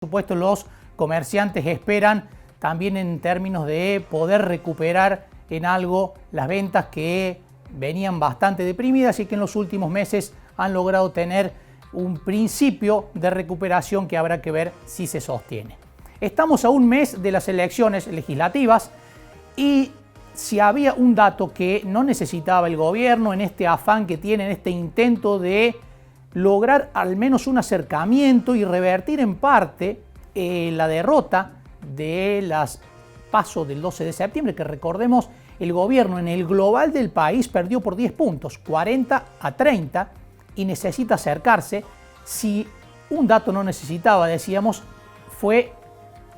Por supuesto, los comerciantes esperan también en términos de poder recuperar en algo las ventas que venían bastante deprimidas y que en los últimos meses han logrado tener un principio de recuperación que habrá que ver si se sostiene. Estamos a un mes de las elecciones legislativas y si había un dato que no necesitaba el gobierno en este afán que tiene, en este intento de lograr al menos un acercamiento y revertir en parte la derrota de las PASO del 12 de septiembre, que recordemos, el gobierno en el global del país perdió por 10 puntos, 40 a 30, y necesita acercarse. Si un dato no necesitaba, decíamos,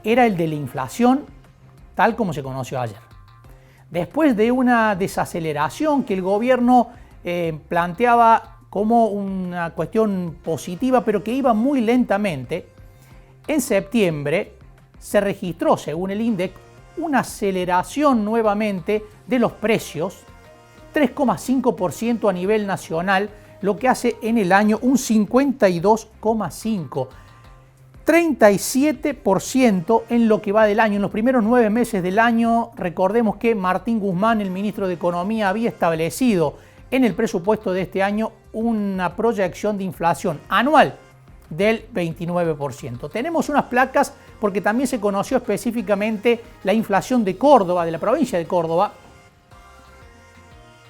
era el de la inflación, tal como se conoció ayer. Después de una desaceleración que el gobierno planteaba como una cuestión positiva, pero que iba muy lentamente, en septiembre se registró, según el INDEC, una aceleración nuevamente de los precios, 3,5% a nivel nacional, lo que hace en el año un 52,5%. 37% en lo que va del año. En los primeros 9 meses del año, recordemos que Martín Guzmán, el ministro de Economía, había establecido en el presupuesto de este año una proyección de inflación anual del 29%. Tenemos unas placas porque también se conoció específicamente la inflación de Córdoba, de la provincia de Córdoba.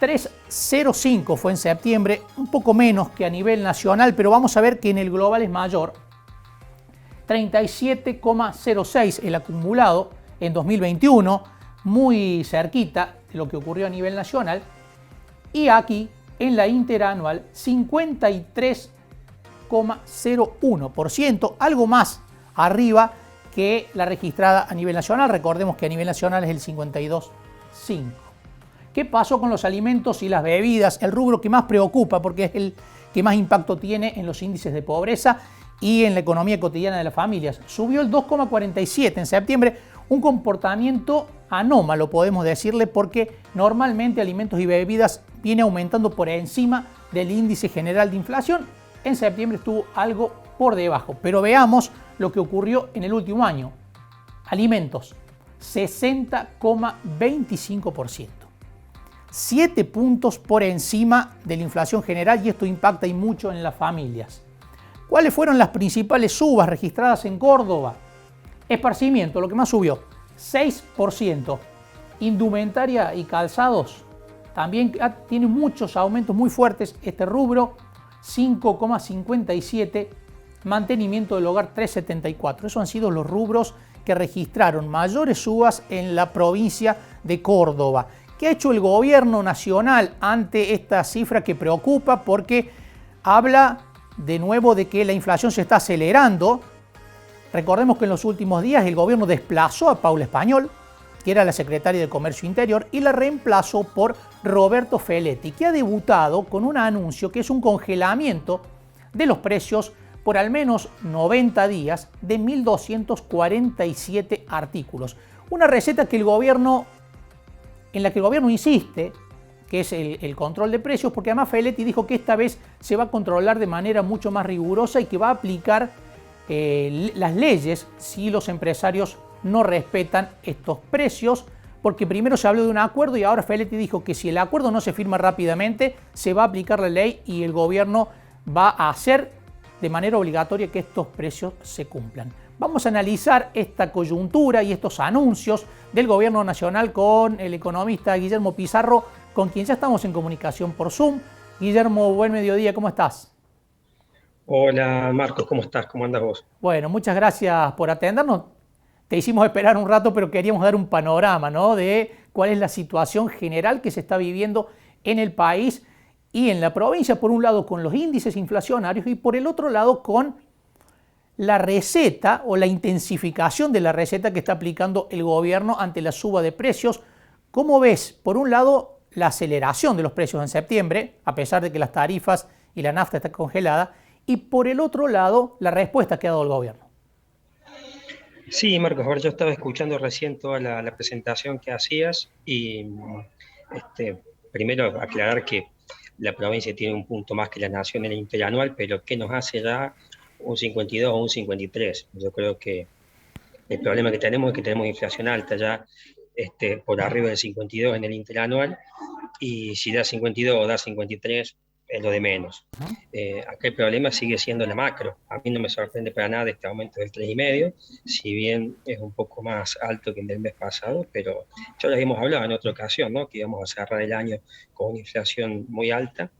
3,05 fue en septiembre, un poco menos que a nivel nacional, pero vamos a ver que en el global es mayor. 37,06 el acumulado en 2021, muy cerquita de lo que ocurrió a nivel nacional. Y aquí, en la interanual, 53,01%, algo más arriba que la registrada a nivel nacional. Recordemos que a nivel nacional es el 52,5%. ¿Qué pasó con los alimentos y las bebidas? El rubro que más preocupa porque es el que más impacto tiene en los índices de pobreza y en la economía cotidiana de las familias. Subió el 2,47 en septiembre, un comportamiento anómalo, podemos decirle, porque normalmente alimentos y bebidas viene aumentando por encima del índice general de inflación. En septiembre estuvo algo por debajo, pero veamos lo que ocurrió en el último año. Alimentos, 60,25%. 7 puntos por encima de la inflación general y esto impacta y mucho en las familias. ¿Cuáles fueron las principales subas registradas en Córdoba? Esparcimiento, lo que más subió, 6%. Indumentaria y calzados, también tiene muchos aumentos muy fuertes este rubro, 5,57%. Mantenimiento del hogar, 3,74%. Esos han sido los rubros que registraron mayores subas en la provincia de Córdoba. ¿Qué ha hecho el gobierno nacional ante esta cifra que preocupa? Porque habla de nuevo de que la inflación se está acelerando. Recordemos que en los últimos días el gobierno desplazó a Paula Español, que era la secretaria de Comercio Interior, y la reemplazó por Roberto Feletti, que ha debutado con un anuncio que es un congelamiento de los precios por al menos 90 días de 1.247 artículos. Una receta que en la que el gobierno insiste, que es el control de precios, porque además Feletti dijo que esta vez se va a controlar de manera mucho más rigurosa y que va a aplicar las leyes si los empresarios no respetan estos precios, porque primero se habló de un acuerdo y ahora Feletti dijo que si el acuerdo no se firma rápidamente, se va a aplicar la ley y el gobierno va a hacer de manera obligatoria que estos precios se cumplan. Vamos a analizar esta coyuntura y estos anuncios del gobierno nacional con el economista Guillermo Pizarro, con quien ya estamos en comunicación por Zoom. Guillermo, buen mediodía, ¿cómo estás? Hola Marcos, ¿cómo estás? ¿Cómo andas vos? Bueno, muchas gracias por atendernos. Te hicimos esperar un rato, pero queríamos dar un panorama, ¿no?, de cuál es la situación general que se está viviendo en el país y en la provincia, por un lado con los índices inflacionarios y por el otro lado con la receta o la intensificación de la receta que está aplicando el gobierno ante la suba de precios. ¿Cómo ves, por un lado, la aceleración de los precios en septiembre, a pesar de que las tarifas y la nafta están congeladas, y por el otro lado, la respuesta que ha dado el gobierno? Sí, Marcos, ahora yo estaba escuchando recién toda la presentación que hacías y primero aclarar que la provincia tiene un punto más que la nación en el interanual, pero ¿qué nos hace ya un 52 o un 53. Yo creo que el problema que tenemos es que tenemos inflación alta ya, por arriba del 52 en el interanual, y si da 52 o da 53 es lo de menos. Acá el problema sigue siendo la macro. A mí no me sorprende para nada este aumento del 3,5, si bien es un poco más alto que el del mes pasado, pero ya lo habíamos hablado en otra ocasión, ¿no? Que íbamos a cerrar el año con una inflación muy alta.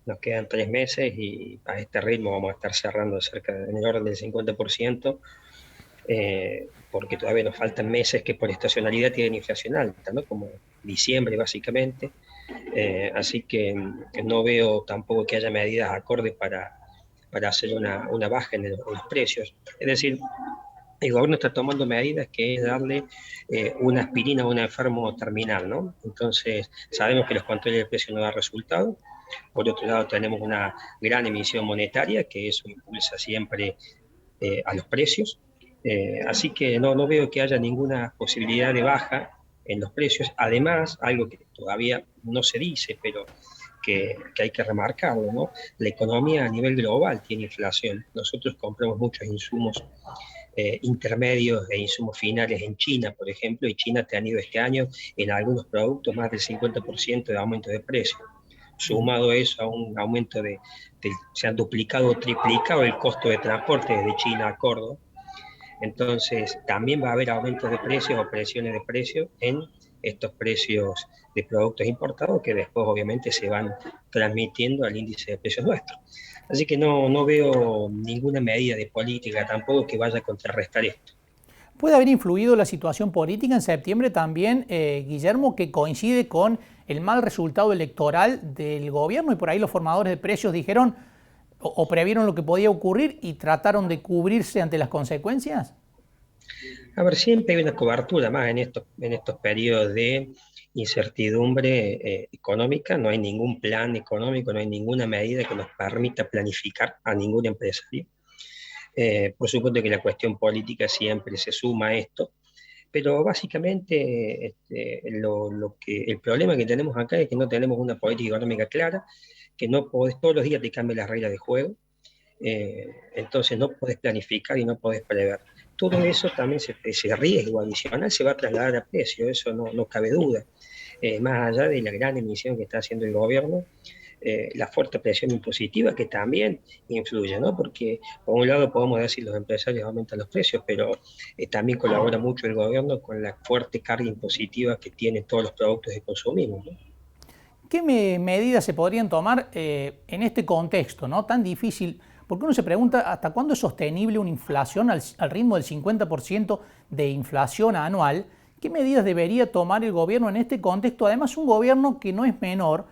Nos quedan 3 meses y a este ritmo vamos a estar cerrando en el orden del 50%, porque todavía nos faltan meses que por estacionalidad tienen inflación alta, ¿no? Como diciembre básicamente. Así que no veo tampoco que haya medidas acordes para hacer una baja en los precios. Es decir, el gobierno está tomando medidas que es darle una aspirina a un enfermo terminal, ¿no? Entonces, sabemos que los controles de precio no dan resultado. Por otro lado, tenemos una gran emisión monetaria, que eso impulsa siempre a los precios. Así que no veo que haya ninguna posibilidad de baja en los precios. Además, algo que todavía no se dice, pero que hay que remarcarlo, ¿no? La economía a nivel global tiene inflación. Nosotros compramos muchos insumos intermedios e insumos finales en China, por ejemplo, y China ha tenido este año en algunos productos más del 50% de aumento de precio. Sumado eso a un aumento se han duplicado o triplicado el costo de transporte desde China a Córdoba. Entonces, también va a haber aumentos de precios o presiones de precios en estos precios de productos importados que después obviamente se van transmitiendo al índice de precios nuestro. Así que no veo ninguna medida de política tampoco que vaya a contrarrestar esto. ¿Puede haber influido la situación política en septiembre también, Guillermo, que coincide con el mal resultado electoral del gobierno y por ahí los formadores de precios dijeron o previeron lo que podía ocurrir y trataron de cubrirse ante las consecuencias? A ver, siempre hay una cobertura más en estos periodos de incertidumbre económica. No hay ningún plan económico, no hay ninguna medida que nos permita planificar a ningún empresario. Por supuesto que la cuestión política siempre se suma a esto, pero básicamente el problema que tenemos acá es que no tenemos una política económica clara, que no podés, todos los días te cambian las reglas de juego, entonces no podés planificar y no podés prever. Todo eso también, ese riesgo adicional se va a trasladar a precio, eso no cabe duda. Más allá de la gran emisión que está haciendo el gobierno, la fuerte presión impositiva que también influye, ¿no? Porque por un lado podemos decir los empresarios aumentan los precios, pero también colabora mucho el gobierno con la fuerte carga impositiva que tienen todos los productos de consumismo, ¿no? ¿Qué medidas se podrían tomar en este contexto, ¿no? Tan difícil? Porque uno se pregunta hasta cuándo es sostenible una inflación al ritmo del 50% de inflación anual. ¿Qué medidas debería tomar el gobierno en este contexto? Además, un gobierno que no es menor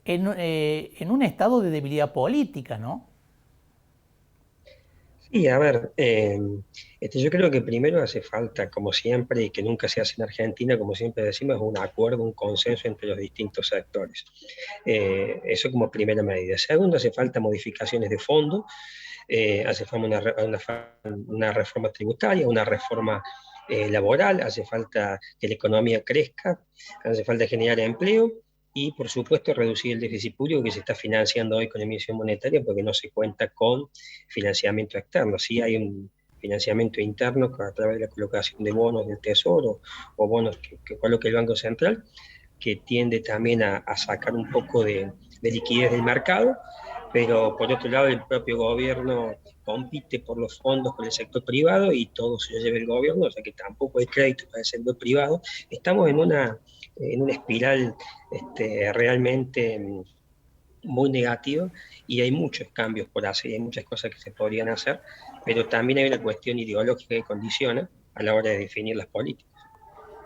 en un estado de debilidad política, ¿no? Sí, a ver, yo creo que primero hace falta, como siempre, y que nunca se hace en Argentina, como siempre decimos, un acuerdo, un consenso entre los distintos sectores. Eso como primera medida. Segundo, hace falta modificaciones de fondo, hace falta una reforma tributaria, una reforma laboral, hace falta que la economía crezca, hace falta generar empleo y, por supuesto, reducir el déficit público que se está financiando hoy con emisión monetaria porque no se cuenta con financiamiento externo. Sí hay un financiamiento interno a través de la colocación de bonos del Tesoro o bonos que coloca el Banco Central, que tiende también a sacar un poco de liquidez del mercado, pero por otro lado el propio gobierno compite por los fondos con el sector privado y todo se lo lleva el gobierno, o sea que tampoco hay crédito para el sector privado. Estamos en una espiral realmente muy negativa y hay muchos cambios por hacer, hay muchas cosas que se podrían hacer, pero también hay una cuestión ideológica que condiciona a la hora de definir las políticas.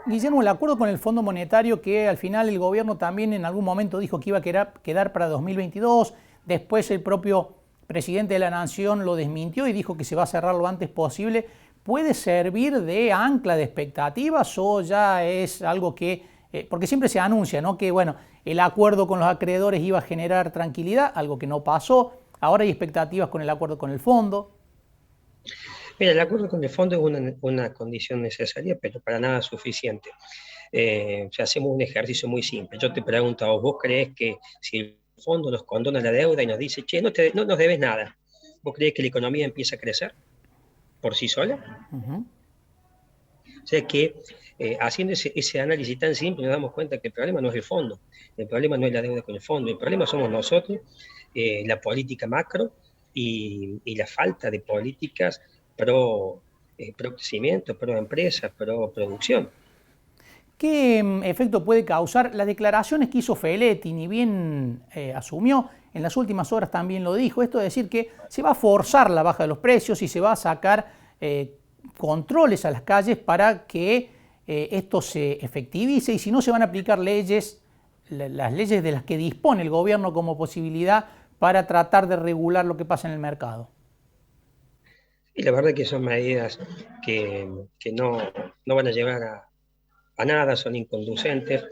Guillermo, el acuerdo con el Fondo Monetario que al final el gobierno también en algún momento dijo que iba a quedar para 2022, después el propio presidente de la Nación lo desmintió y dijo que se va a cerrar lo antes posible, ¿puede servir de ancla de expectativas o ya es algo que, porque siempre se anuncia, ¿no? Que bueno, el acuerdo con los acreedores iba a generar tranquilidad, algo que no pasó, ahora hay expectativas con el acuerdo con el fondo? Mira, el acuerdo con el fondo es una condición necesaria, pero para nada suficiente. Si hacemos un ejercicio muy simple, yo te pregunto a vos, ¿vos creés que si el fondo nos condona la deuda y nos dice, che, no nos debes nada, ¿Vos creés que la economía empieza a crecer por sí sola? O sea que haciendo ese análisis tan simple nos damos cuenta que el problema no es el fondo, el problema no es la deuda con el fondo, el problema somos nosotros, la política macro y la falta de políticas pro crecimiento, pro empresa, pro producción. ¿Qué efecto puede causar las declaraciones que hizo Feletti? Ni bien asumió, en las últimas horas también lo dijo, esto de decir que se va a forzar la baja de los precios y se va a sacar controles a las calles para que esto se efectivice, y si no se van a aplicar leyes, las leyes de las que dispone el gobierno como posibilidad para tratar de regular lo que pasa en el mercado. Y la verdad que son medidas que no van a llevar a nada, son inconducentes.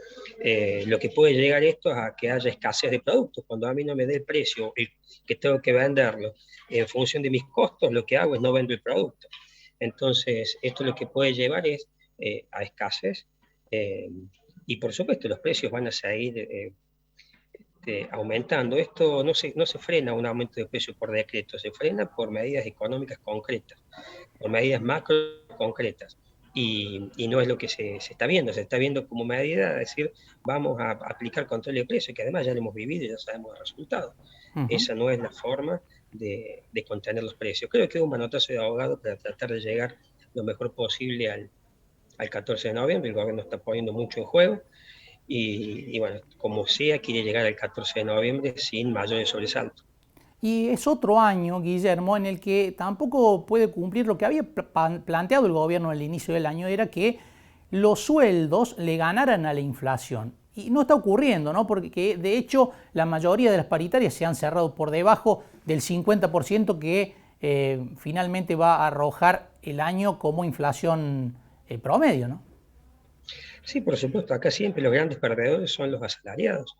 Lo que puede llegar esto es a que haya escasez de productos. Cuando a mí no me dé el precio que tengo que venderlo en función de mis costos, lo que hago es no vendo el producto. Entonces, esto lo que puede llevar es a escasez, y por supuesto los precios van a seguir aumentando. Esto no se frena un aumento de precios por decreto, se frena por medidas económicas concretas, por medidas macro concretas. Y no es lo que se está viendo. Se está viendo como medida, es decir, vamos a aplicar control de precios, que además ya lo hemos vivido y ya sabemos el resultado. Esa no es la forma de contener los precios. Creo que es un manotazo de ahogado para tratar de llegar lo mejor posible al 14 de noviembre. El gobierno está poniendo mucho en juego y bueno, como sea, quiere llegar al 14 de noviembre sin mayores sobresaltos. Y es otro año, Guillermo, en el que tampoco puede cumplir lo que había planteado el gobierno al inicio del año, era que los sueldos le ganaran a la inflación. Y no está ocurriendo, ¿no? Porque de hecho la mayoría de las paritarias se han cerrado por debajo del 50% que finalmente va a arrojar el año como inflación promedio, ¿no? Sí, por supuesto, acá siempre los grandes perdedores son los asalariados.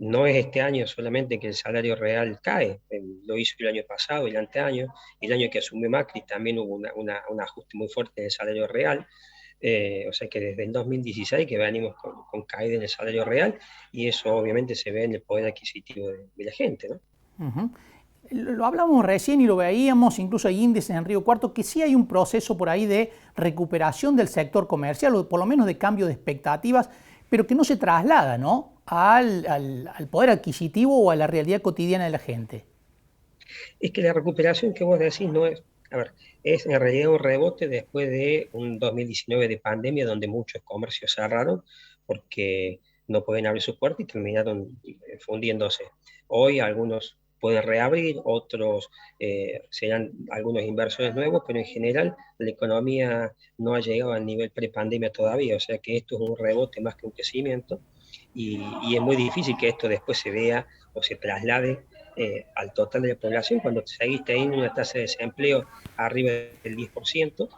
No es este año solamente que el salario real cae, lo hizo el año pasado, el anteaño, el año que asumió Macri también hubo un ajuste muy fuerte en el salario real. O sea que desde el 2016 que venimos con caída en el salario real, y eso obviamente se ve en el poder adquisitivo de la gente, ¿no? Lo hablamos recién y lo veíamos, incluso hay índices en Río Cuarto, que sí hay un proceso por ahí de recuperación del sector comercial, o por lo menos de cambio de expectativas, pero que no se traslada, ¿no?, al poder adquisitivo o a la realidad cotidiana de la gente. Es que la recuperación que vos decís no es, a ver, es en realidad un rebote después de un 2019 de pandemia donde muchos comercios cerraron porque no pueden abrir sus puertas y terminaron fundiéndose. Hoy algunos pueden reabrir, otros serán algunos inversores nuevos, pero en general la economía no ha llegado al nivel prepandemia todavía, o sea que esto es un rebote más que un crecimiento, y es muy difícil que esto después se vea o se traslade al total de la población cuando seguís teniendo una tasa de desempleo arriba del 10%,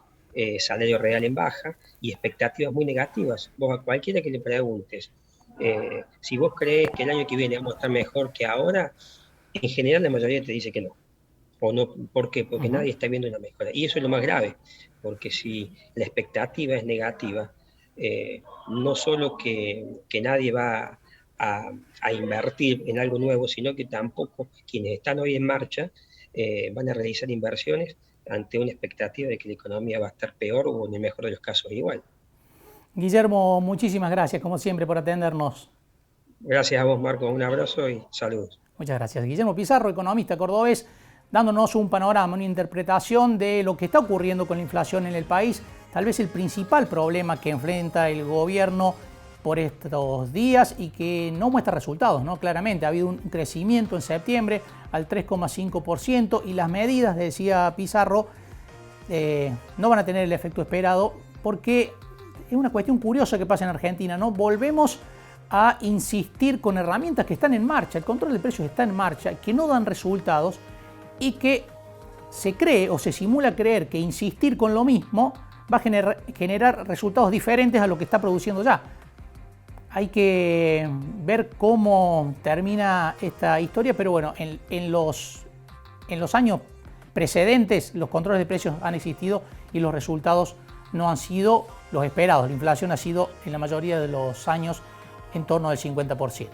salario real en baja y expectativas muy negativas. Vos a cualquiera que le preguntes, si vos crees que el año que viene vamos a estar mejor que ahora, en general la mayoría te dice que no. ¿O no? ¿Por qué? Porque nadie está viendo una mejora. Y eso es lo más grave, porque si la expectativa es negativa, no solo que nadie va a invertir en algo nuevo, sino que tampoco quienes están hoy en marcha van a realizar inversiones ante una expectativa de que la economía va a estar peor o en el mejor de los casos igual. Guillermo, muchísimas gracias, como siempre, por atendernos. Gracias a vos, Marco. Un abrazo y saludos. Muchas gracias. Guillermo Pizarro, economista cordobés, dándonos un panorama, una interpretación de lo que está ocurriendo con la inflación en el país. Tal vez el principal problema que enfrenta el gobierno por estos días y que no muestra resultados, ¿no? Claramente ha habido un crecimiento en septiembre al 3,5% y las medidas, decía Pizarro, no van a tener el efecto esperado, porque es una cuestión curiosa que pasa en Argentina, ¿no? Volvemos a insistir con herramientas que están en marcha, el control de precios está en marcha, que no dan resultados y que se cree o se simula creer que insistir con lo mismo va a generar resultados diferentes a lo que está produciendo ya. Hay que ver cómo termina esta historia, pero bueno, en los años precedentes los controles de precios han existido y los resultados no han sido los esperados. La inflación ha sido en la mayoría de los años en torno del 50%.